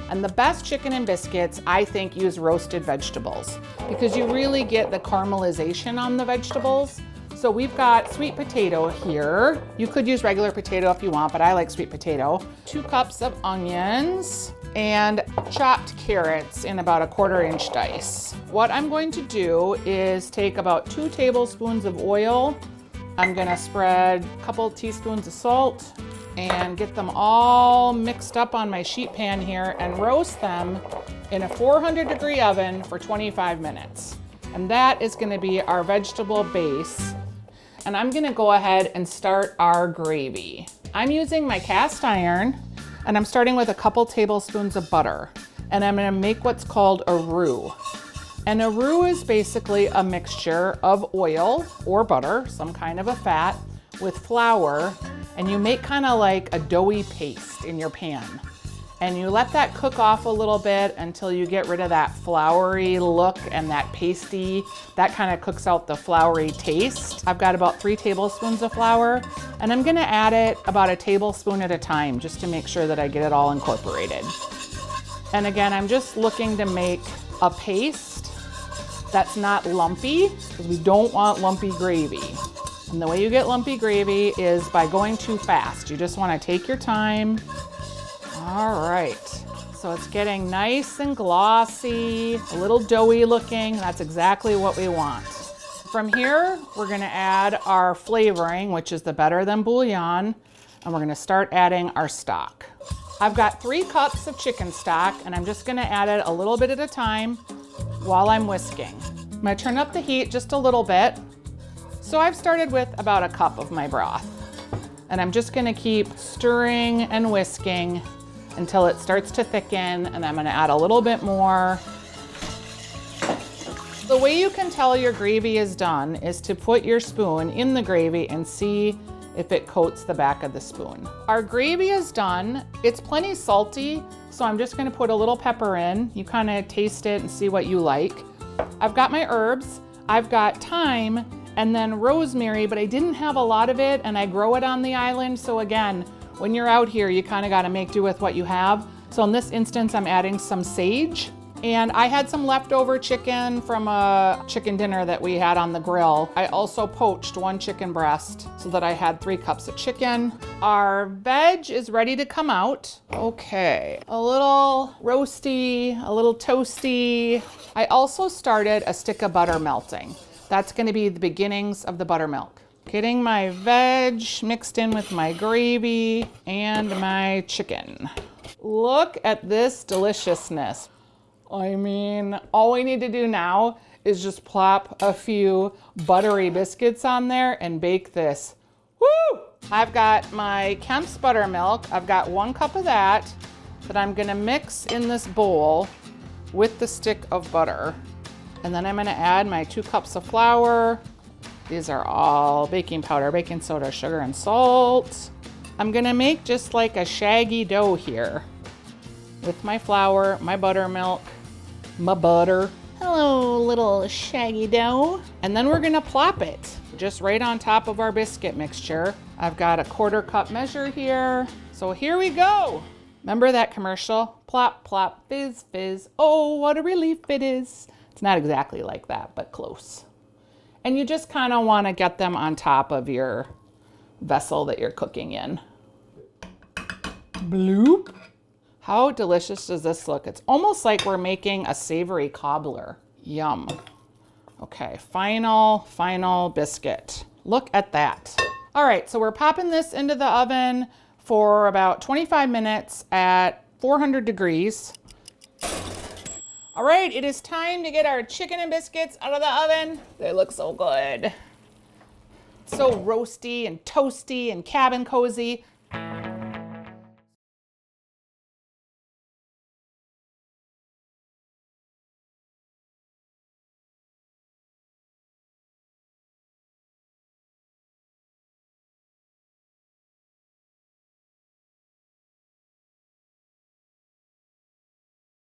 And the best chicken and biscuits, I think, use roasted vegetables because you really get the caramelization on the vegetables. So we've got sweet potato here. You could use regular potato if you want, but I like sweet potato. 2 cups of onions and chopped carrots in about a 1/4 inch dice. What I'm going to do is take about 2 tablespoons of oil. I'm gonna spread a couple teaspoons of salt and get them all mixed up on my sheet pan here and roast them in a 400-degree oven for 25 minutes. And that is gonna be our vegetable base. And I'm gonna go ahead and start our gravy. I'm using my cast iron and I'm starting with a couple tablespoons of butter. And I'm gonna make what's called a roux. And a roux is basically a mixture of oil or butter, some kind of a fat, with flour, and you make kind of like a doughy paste in your pan. And you let that cook off a little bit until you get rid of that floury look and that pasty. That kind of cooks out the floury taste. I've got about 3 tablespoons of flour, and I'm gonna add it about a tablespoon at a time just to make sure that I get it all incorporated. And again, I'm just looking to make a paste that's not lumpy, because we don't want lumpy gravy. And the way you get lumpy gravy is by going too fast. You just want to take your time. All right, so it's getting nice and glossy, a little doughy looking. That's exactly what we want. From here, we're gonna add our flavoring, which is the Better Than Bouillon, and we're gonna start adding our stock. I've got 3 cups of chicken stock, and I'm just gonna add it a little bit at a time while I'm whisking. I'm gonna turn up the heat just a little bit. So I've started with about a cup of my broth, and I'm just gonna keep stirring and whisking until it starts to thicken, and I'm gonna add a little bit more. The way you can tell your gravy is done is to put your spoon in the gravy and see if it coats the back of the spoon. Our gravy is done. It's plenty salty, so I'm just gonna put a little pepper in. You kind of taste it and see what you like. I've got my herbs. I've got thyme and then rosemary, but I didn't have a lot of it, and I grow it on the island. So again, when you're out here, you kind of got to make do with what you have. So in this instance, I'm adding some sage. And I had some leftover chicken from a chicken dinner that we had on the grill. I also poached 1 chicken breast so that I had 3 cups of chicken. Our veg is ready to come out. Okay, a little roasty, a little toasty. I also started a stick of butter melting. That's gonna be the beginnings of the buttermilk. Getting my veg mixed in with my gravy and my chicken. Look at this deliciousness. I mean, all we need to do now is just plop a few buttery biscuits on there and bake this. Woo! I've got my Kemp's buttermilk. I've got 1 cup of that I'm gonna mix in this bowl with the stick of butter. And then I'm gonna add my 2 cups of flour. These are all baking powder, baking soda, sugar, and salt. I'm gonna make just like a shaggy dough here with my flour, my buttermilk, my butter. Hello, little shaggy dough. And then we're gonna plop it just right on top of our biscuit mixture. I've got a 1/4 cup measure here. So here we go. Remember that commercial? Plop, plop, fizz, fizz. Oh, what a relief it is. It's not exactly like that, but close. And you just kind of want to get them on top of your vessel that you're cooking in. Bloop. How delicious does this look? It's almost like we're making a savory cobbler. Yum. Okay, final biscuit. Look at that. All right, so we're popping this into the oven for about 25 minutes at 400 degrees. All right, it is time to get our chicken and biscuits out of the oven. They look so good. So roasty and toasty and cabin cozy.